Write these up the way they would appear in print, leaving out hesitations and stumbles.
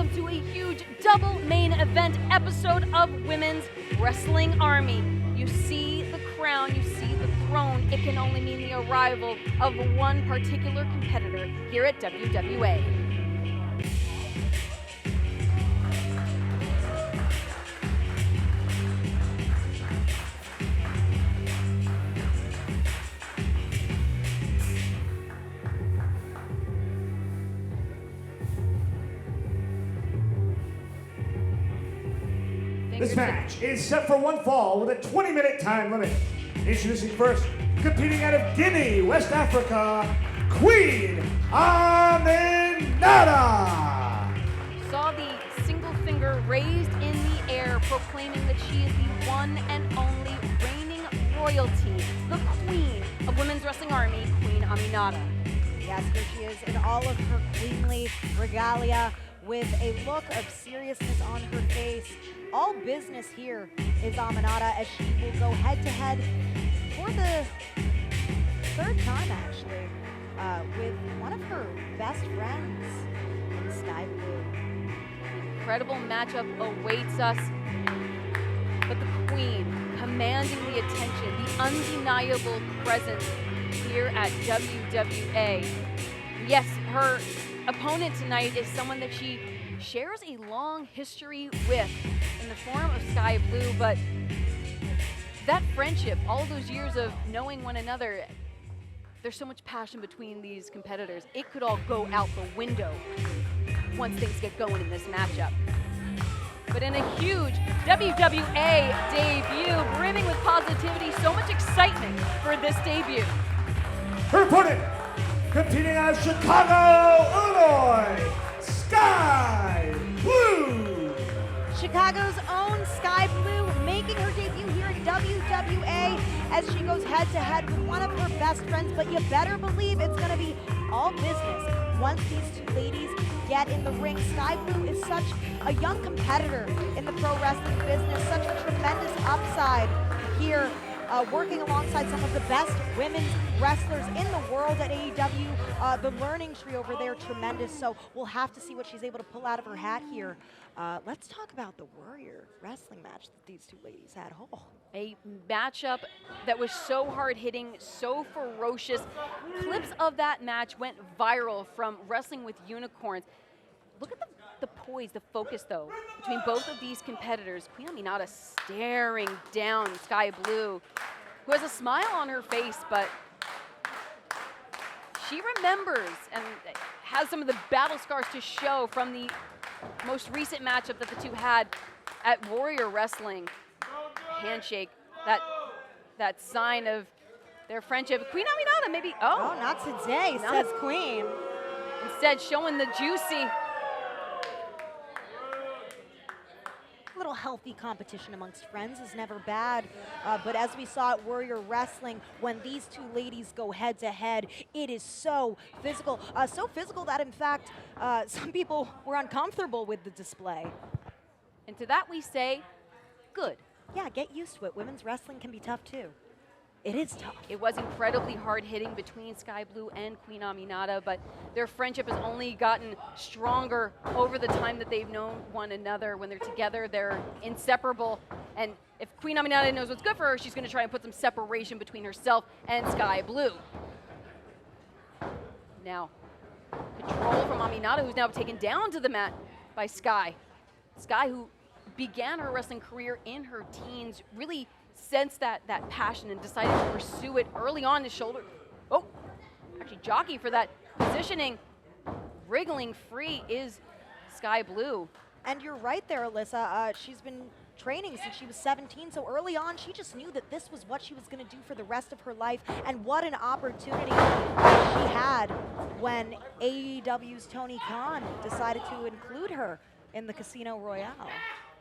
welcome to a huge double main event episode of Women's Wrestling Army. You see the crown, you see the throne. It can only mean the arrival of one particular competitor here at WWA. This match is set for one fall with a 20-minute time limit. Introducing first, competing out of Guinea, West Africa, Queen Aminata. Saw the single finger raised in the air, proclaiming that she is the one and only reigning royalty, the queen of Women's Wrestling Army, Queen Aminata. Yes, here she is in all of her queenly regalia with a look of seriousness on her face. All business here is Aminata, as she will go head-to-head for the third time, actually, with one of her best friends in Skye Blue. Incredible matchup awaits us, but the queen commanding the attention, the undeniable presence here at WWA. Yes, her opponent tonight is someone that she shares a long history with in the form of Skye Blue, but that friendship, all those years of knowing one another, there's so much passion between these competitors. It could all go out the window once things get going in this matchup. But in a huge WWA debut, brimming with positivity, so much excitement for this debut. Her opponent, competing out of Chicago, Illinois, Skye Blue. Chicago's own Skye Blue making her debut here at WWA as she goes head-to-head with one of her best friends, but you better believe it's going to be all business once these two ladies get in the ring. Skye Blue is such a young competitor in the pro wrestling business, such a tremendous upside here, working alongside some of the best women's wrestlers in the world at AEW. The learning tree over there, tremendous, so we'll have to see what she's able to pull out of her hat here. Let's talk about the Warrior wrestling match that these two ladies had. Oh. A matchup that was so hard-hitting, so ferocious. Clips of that match went viral from Wrestling with Unicorns. Look at the poise, the focus, though, between both of these competitors. Queen Aminata staring down Skye Blue, who has a smile on her face, but she remembers and has some of the battle scars to show from the most recent matchup that the two had at Warrior Wrestling. Handshake, that sign of their friendship. Queen Aminata, maybe, Oh, not today, says Queen. Instead, showing the juicy. A little healthy competition amongst friends is never bad, but as we saw at Warrior Wrestling, when these two ladies go head-to-head, it is so physical that, in fact, some people were uncomfortable with the display. And to that we say, good. Yeah, get used to it. Women's wrestling can be tough, too. It is tough. It was incredibly hard-hitting between Skye Blue and Queen Aminata, but their friendship has only gotten stronger over the time that they've known one another. When they're together, they're inseparable. And if Queen Aminata knows what's good for her, she's going to try and put some separation between herself and Skye Blue. Now, control from Aminata, who's now taken down to the mat by Skye. Skye, who began her wrestling career in her teens, really sensed that passion and decided to pursue it early on. His shoulder, actually jockey for that positioning. Wriggling free is Skye Blue. And you're right there, Alyssa. She's been training since she was 17, so early on she just knew that this was what she was going to do for the rest of her life, and what an opportunity she had when AEW's Tony Khan decided to include her in the Casino Royale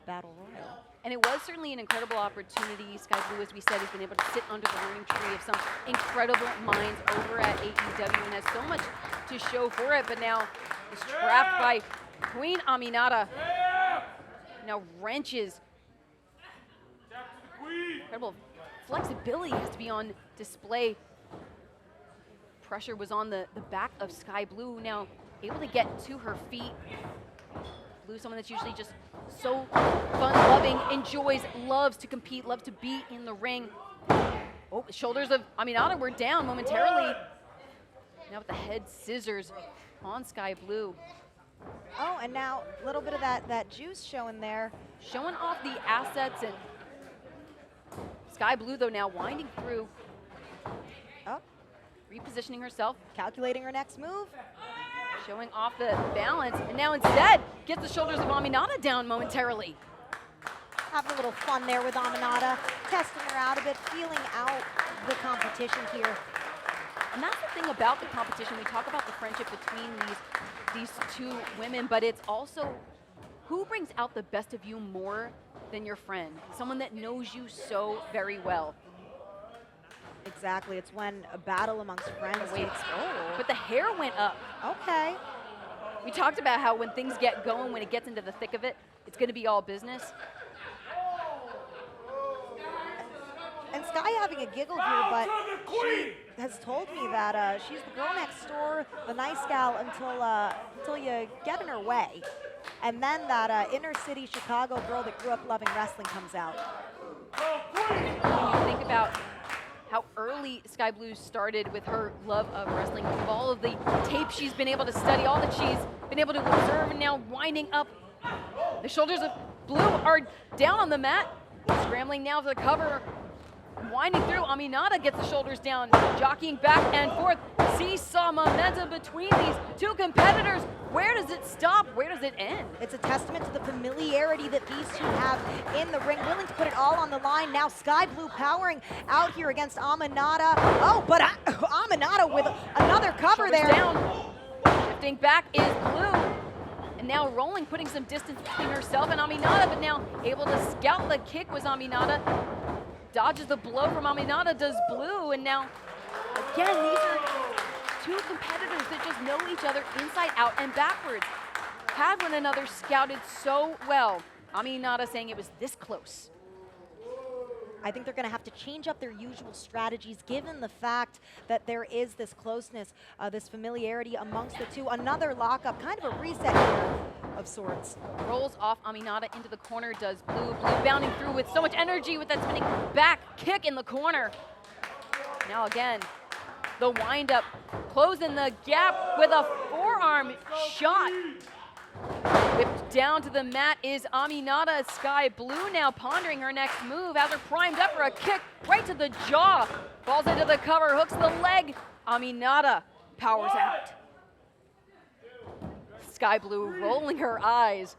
Battle Royal. And it was certainly an incredible opportunity. Skye Blue, as we said, has been able to sit under the learning tree of some incredible minds over at AEW and has so much to show for it, but now is trapped by Queen Aminata. Now wrenches. Incredible flexibility has to be on display. Pressure was on the back of Skye Blue, now able to get to her feet. Blue, someone that's usually just so fun-loving, enjoys, loves to compete, loves to be in the ring. Oh, the shoulders of Aminata were down momentarily. Now with the head scissors on Skye Blue. Oh, and now a little bit of that juice showing there. Showing off the assets, and Skye Blue, though, now winding through. Oh, Repositioning herself, calculating her next move. showing off the balance, and now instead gets the shoulders of Aminata down momentarily. Having a little fun there with Aminata, testing her out a bit, feeling out the competition here. And that's the thing about the competition. We talk about the friendship between these two women, but it's also who brings out the best of you more than your friend, someone that knows you so very well. Exactly, it's when a battle amongst friends Wait, takes. but the hair went up. Okay. We talked about how when things get going, when it gets into the thick of it, it's going to be all business. And Skye having a giggle here, but she has told me that she's the girl next door, the nice gal, until you get in her way. And then that inner city Chicago girl that grew up loving wrestling comes out. When you think about how early Skye Blue started with her love of wrestling, with all of the tape she's been able to study, all that she's been able to observe, and now winding up. The shoulders of Blue are down on the mat, scrambling now for the cover. Winding through, Aminata gets the shoulders down, jockeying back and forth. Seesaw momentum between these two competitors. Where does it stop? Where does it end? It's a testament to the familiarity that these two have in the ring, willing to put it all on the line. Now Skye Blue powering out here against Aminata. Oh, but Aminata with another cover Shoulders there. down. Shifting back is Blue. And now rolling, putting some distance between herself and Aminata, but now able to scout the kick was Aminata. Dodges the blow from Aminata, does Blue, and now, again, these are two competitors that just know each other inside out and backwards. Had one another scouted so well. Aminata saying it was this close. I think they're going to have to change up their usual strategies given the fact that there is this closeness, this familiarity amongst the two. Another lockup, kind of a reset here of sorts. Rolls off Aminata into the corner, does Blue. Blue bounding through with so much energy with that spinning back kick in the corner. Now again, the wind-up, closing the gap with a forearm shot. Whipped down to the mat is Aminata. Skye Blue now pondering her next move. Has her primed up for a kick right to the jaw. Falls into the cover, hooks the leg. Aminata powers out. Skye Blue rolling her eyes.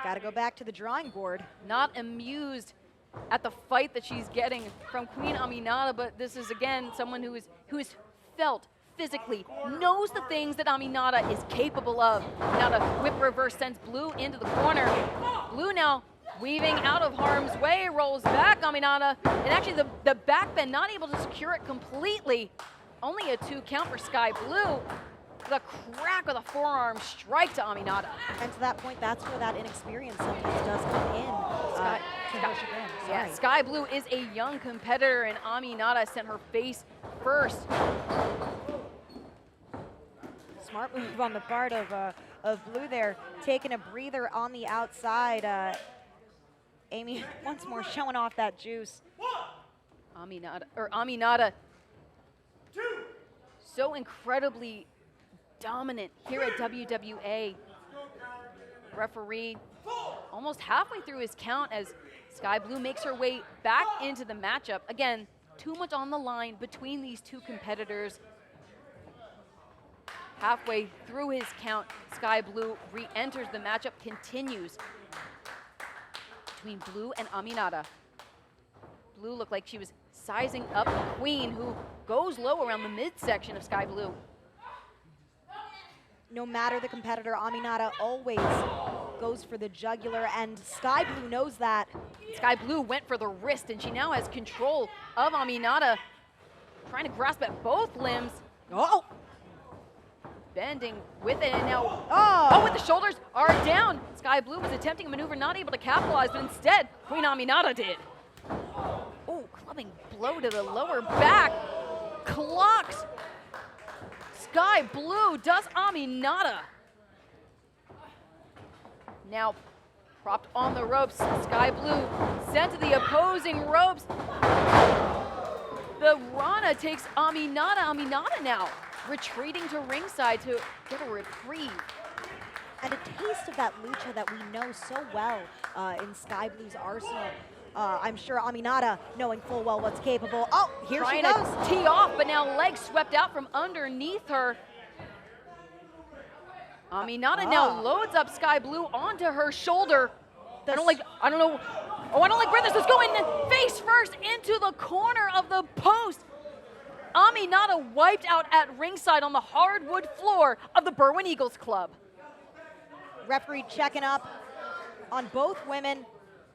Got to go back to the drawing board. Not amused at the fight that she's getting from Queen Aminata, but this is again someone who is felt physically, knows the things that Aminata is capable of. Now the whip reverse sends Blue into the corner. Blue now weaving out of harm's way, rolls back Aminata, and actually the back bend not able to secure it completely. Only a 2 count for Skye Blue. The crack of the forearm strike to Aminata. And to that point, that's where that inexperience sometimes does come in. Skye Blue is a young competitor, and Aminata sent her face first. Smart move on the part of Blue there, taking a breather on the outside. Amy once more showing off that juice. Aminata, so incredibly dominant here at WWA. Referee almost halfway through his count as Skye Blue makes her way back into the matchup. Again, too much on the line between these two competitors. Halfway through his count, Skye Blue re-enters the matchup, continues between Blue and Aminata. Blue looked like she was sizing up the Queen, who goes low around the midsection of Skye Blue. No matter the competitor, Aminata always goes for the jugular, and Skye Blue knows that. Skye Blue went for the wrist, and she now has control of Aminata, trying to grasp at both limbs. Oh! Bending with it, and now, Oh! with the shoulders are down. Skye Blue was attempting a maneuver, not able to capitalize, but instead, Queen Aminata did. Oh, clubbing blow to the lower back. Clocks. Skye Blue does Aminata. Now propped on the ropes, Skye Blue sent to the opposing ropes. The Rana takes Aminata. Aminata now retreating to ringside to get a reprieve. And a taste of that lucha that we know so well in Skye Blue's arsenal. I'm sure Aminata, knowing full well what's capable. Oh, here she goes. Trying to tee off, but now legs swept out from underneath her. Aminata now loads up Skye Blue onto her shoulder. I don't know. Oh, I don't like where this is going. Face first into the corner of the post. Aminata wiped out at ringside on the hardwood floor of the Berwyn Eagles Club. Referee checking up on both women.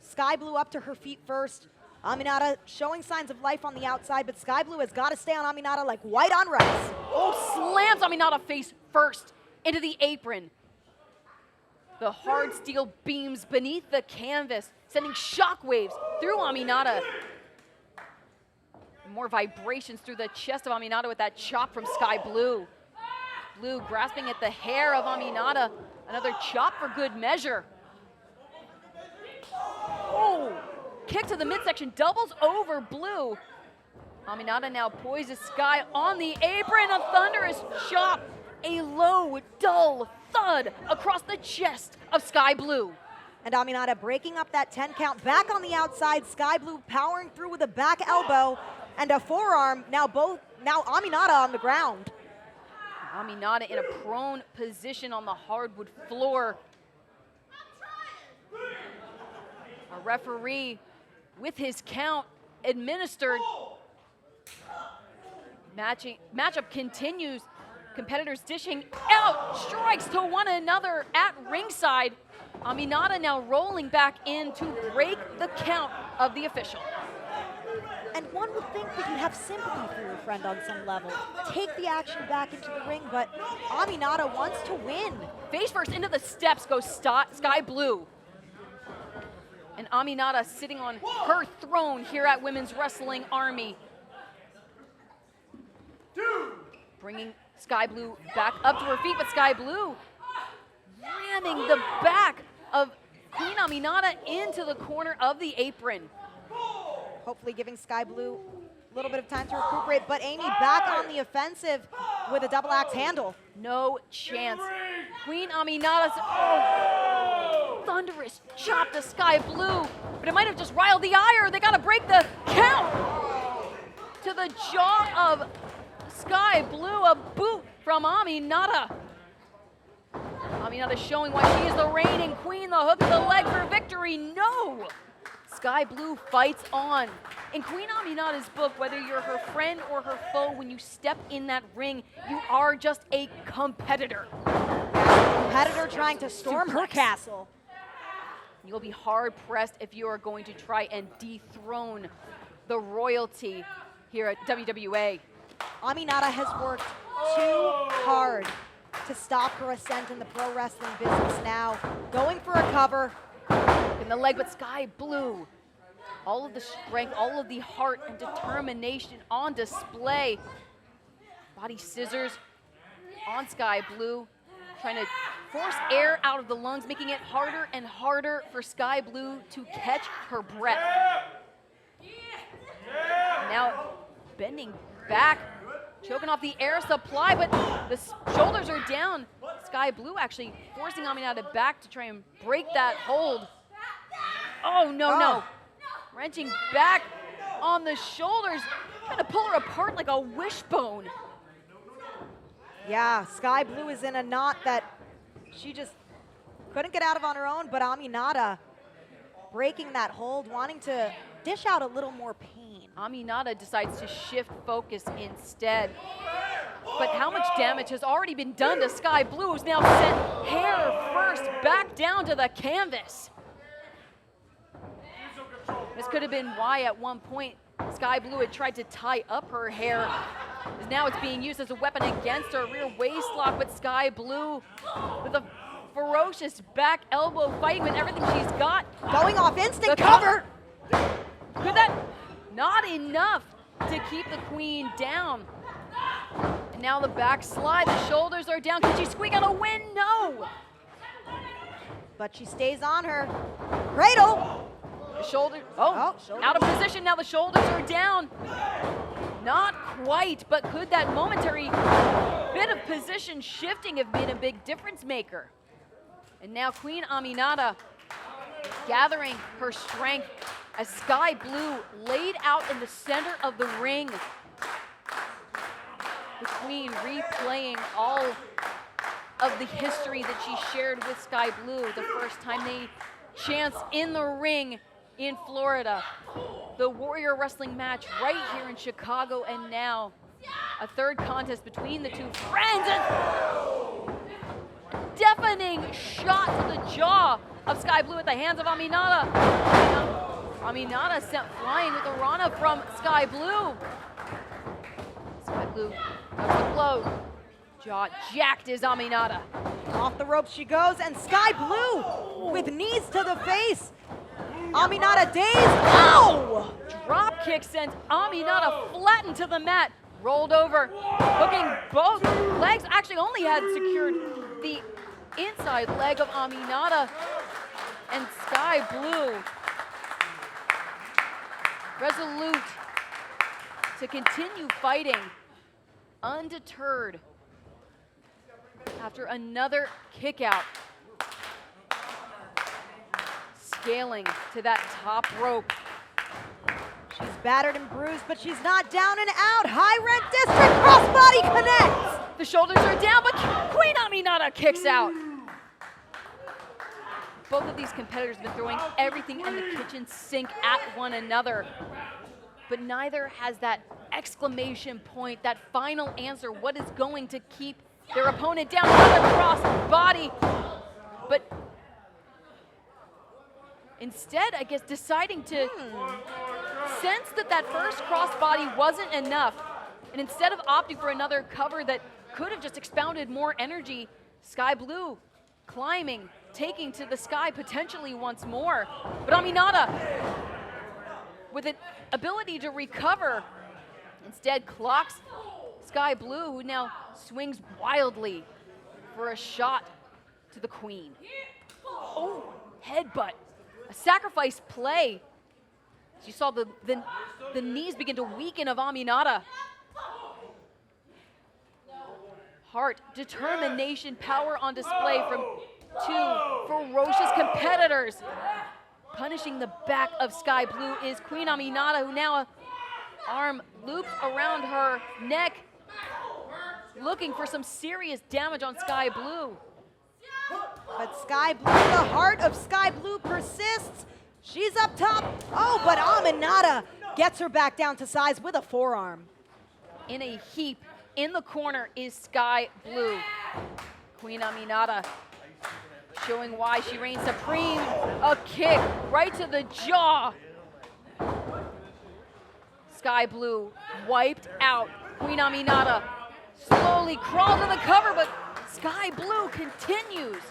Skye Blue up to her feet first. Aminata showing signs of life on the outside, but Skye Blue has got to stay on Aminata like white on rice. Oh, slams Aminata face first into the apron. The hard steel beams beneath the canvas, sending shockwaves through Aminata. More vibrations through the chest of Aminata with that chop from Skye Blue. Blue grasping at the hair of Aminata. Another chop for good measure. Oh, kick to the midsection, doubles over Blue. Aminata now poises Skye on the apron, a thunderous chop. A low, dull thud across the chest of Skye Blue. And Aminata breaking up that 10 count back on the outside. Skye Blue powering through with a back elbow and a forearm. Now Aminata on the ground. Aminata in a prone position on the hardwood floor. A referee with his count administered. Matchup continues. Competitors dishing out strikes to one another at ringside. Aminata now rolling back in to break the count of the official. And one would think that you'd have sympathy for your friend on some level. Take the action back into the ring, but Aminata wants to win. Face first into the steps goes Skye Blue. And Aminata sitting on her throne here at Women's Wrestling Army. Bringing Skye Blue back up to her feet, but Skye Blue ramming the back of Queen Aminata into the corner of the apron. Hopefully giving Skye Blue a little bit of time to recuperate, but Amy back on the offensive with a double axe handle. No chance. Queen Aminata's thunderous chop to Skye Blue, but it might have just riled the ire. They gotta break the count to the jaw of Skye Blue, a boot from Aminata. Aminata showing why she is the reigning queen, the hook of the leg for victory. No! Skye Blue fights on. In Queen Aminata's book, whether you're her friend or her foe, when you step in that ring, you are just a competitor. Competitor trying to storm her castle. You'll be hard-pressed if you are going to try and dethrone the royalty here at WWA. Aminata has worked too hard to stop her ascent in the pro wrestling business now. Going for a cover. In the leg, but Skye Blue. All of the strength, all of the heart and determination on display. Body scissors on Skye Blue. Trying to force air out of the lungs, making it harder and harder for Skye Blue to catch her breath. Now bending back, choking off the air supply, but the shoulders are down. Skye Blue actually forcing Aminata back to try and break that hold. Oh, no. Wrenching back on the shoulders, trying to pull her apart like a wishbone. Yeah, Skye Blue is in a knot that she just couldn't get out of on her own, but Aminata breaking that hold, wanting to dish out a little more pain. Aminata decides to shift focus instead. But how much damage has already been done to Skye Blue, who's now sent hair first back down to the canvas. This could have been why at one point Skye Blue had tried to tie up her hair. Now it's being used as a weapon against her. Rear waist lock with Skye Blue with a ferocious back elbow, fighting with everything she's got. Going off instant The cover. Could that not enough to keep the queen down? And now the backslide, the shoulders are down. Can she squeak out a win? No. but she stays on her. Cradle. The shoulder, Shoulder. out of position now, the shoulders are down. Not quite, but could that momentary bit of position shifting have been a big difference maker? And now Queen Aminata gathering her strength as Skye Blue laid out in the center of the ring. The Queen replaying all of the history that she shared with Skye Blue the first time they chanced in the ring in Florida. The Warrior Wrestling match right here in Chicago, and now a third contest between the two friends. And deafening shot to the jaw of Skye Blue at the hands of Aminata. Aminata sent flying with a Rana from Skye Blue. Skye Blue comes the blow. Jaw jacked is Aminata. Off the ropes she goes, and Skye Blue with knees to the face. Aminata dazed. Ow! Drop kick sent Aminata flattened to the mat. Rolled over, hooking both legs. Actually only had secured the inside leg of Aminata. And Skye Blue, resolute to continue fighting, undeterred after another kick out. Scaling to that top rope. She's battered and bruised, but she's not down and out. High rent district crossbody connects. The shoulders are down, but Queen Aminata kicks out. Both of these competitors have been throwing everything in the kitchen sink at one another, but neither has that exclamation point, that final answer, what is going to keep their opponent down. Another cross body, but instead, I guess, deciding to sense that that first crossbody wasn't enough, and instead of opting for another cover that could have just expounded more energy, Skye Blue climbing, taking to the sky potentially once more. But Aminata, with an ability to recover, instead clocks Skye Blue, who now swings wildly for a shot to the Queen. Oh, headbutt. A sacrifice play. You saw the knees begin to weaken of Aminata. Heart, determination, power on display from two ferocious competitors. Punishing the back of Skye Blue is Queen Aminata, who now arm looped around her neck, looking for some serious damage on Skye Blue. But Skye Blue, the heart of Skye Blue persists. She's up top. Oh, but Aminata gets her back down to size with a forearm. In a heap in the corner is Skye Blue. Queen Aminata showing why she reigns supreme. A kick right to the jaw. Skye Blue wiped out. Queen Aminata slowly crawled to the cover, but Skye Blue continues.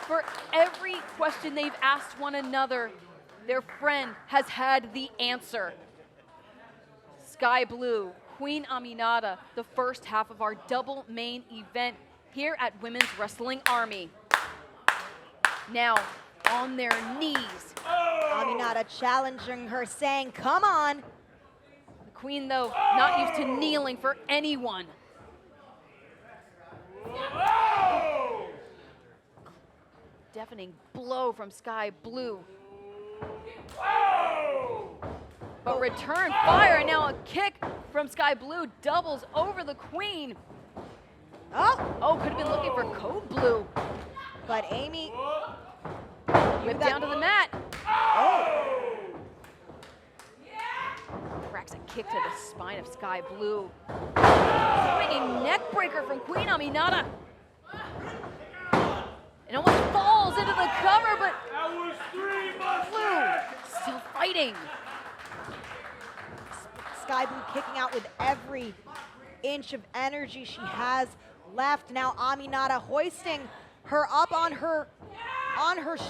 For every question they've asked one another, their friend has had the answer. Skye Blue, Queen Aminata, the first half of our double main event here at Women's Wrestling Army. Now, on their knees. Aminata challenging her, saying, come on. The Queen, though, not used to kneeling for anyone. Deafening blow from Skye Blue. But return fire, and now a kick from Skye Blue doubles over the Queen. Oh, could have been looking for Code Blue. But Amy whipped down to the mat. Cracks a kick to the spine of Skye Blue. Swinging neck breaker from Queen Aminata. It almost falls into the cover, but Blue still fighting. Skye Blue kicking out with every inch of energy she has left. Now Aminata hoisting her up on her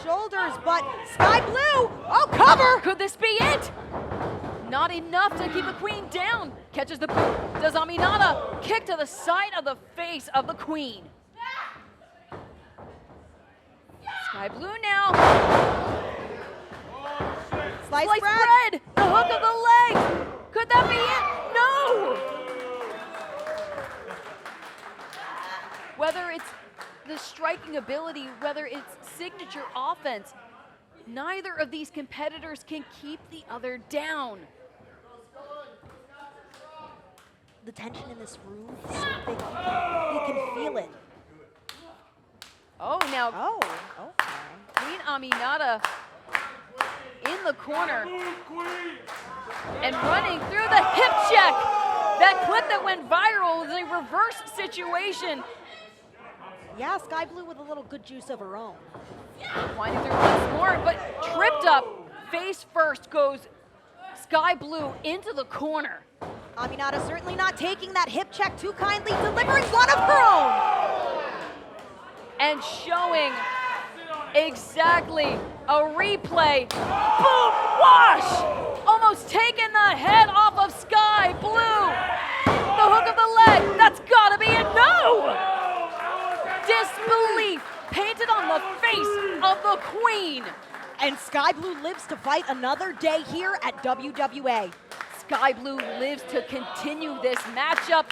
shoulders, but Skye Blue, cover! Could this be it? Not enough to keep the Queen down. Catches the boot. Does Aminata kick to the side of the face of the Queen? Skye Blue now. Slice Slice bread. bread. The hook of the leg. Could that be it? No. Whether it's the striking ability, whether it's signature offense, neither of these competitors can keep the other down. The tension in this room is so thick, you can feel it. Oh, now Oh, okay. Queen Aminata in the corner and running through the hip check. That clip that went viral was a reverse situation. Yeah, Skye Blue with a little good juice of her own. Winding through once more, but tripped up. Face first goes Skye Blue into the corner. Aminata certainly not taking that hip check too kindly, delivering one of her own. And showing exactly a replay. Boom! Wash! Almost taking the head off of Skye Blue. The hook of the leg. That's gotta be it. No! Disbelief painted on the face of the queen. And Skye Blue lives to fight another day here at WWA. Skye Blue lives to continue this matchup.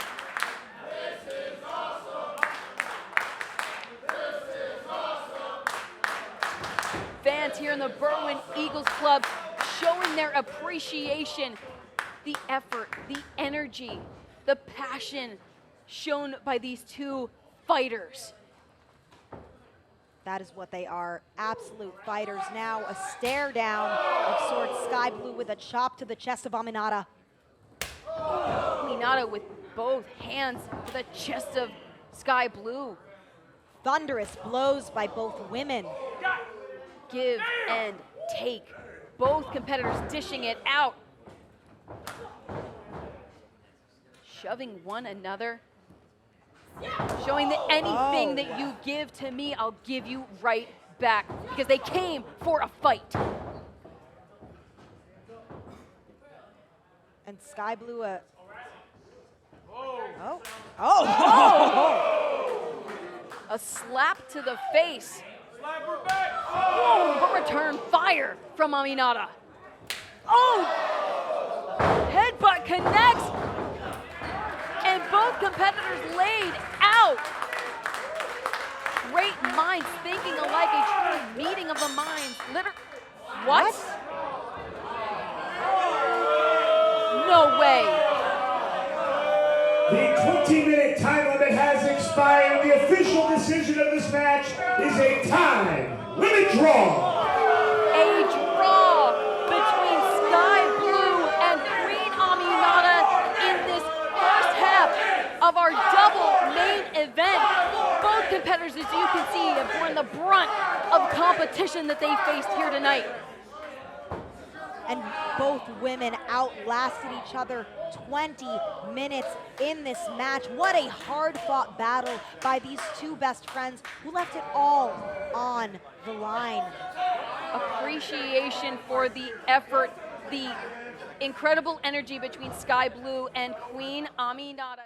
Fans here in the Berwyn Eagles Club showing their appreciation, the effort, the energy, the passion shown by these two fighters. That is what they are, absolute fighters. Now a stare down of sorts. Skye Blue with a chop to the chest of Aminata. Aminata with both hands to the chest of Skye Blue. Thunderous blows by both women. Give and take. Both competitors dishing it out. Shoving one another. Showing that anything that you give to me, I'll give you right back. Because they came for a fight. And Skye Blue A slap to the face. Whoa, but return fire from Aminata. Oh! Headbutt connects. And both competitors laid out. Great minds thinking alike, a true meeting of the minds. What? No way. The 20-minute time limit has expired. The official decision of this match is a time limit draw. A draw between Skye Blue and Queen Aminata in this first half of our double main event. Both competitors, as you can see, have borne the brunt of competition that they faced here tonight. and both women outlasted each other 20 minutes in this match. What a hard-fought battle by these two best friends who left it all on the line. Appreciation for the effort, the incredible energy between Skye Blue and Queen Aminata.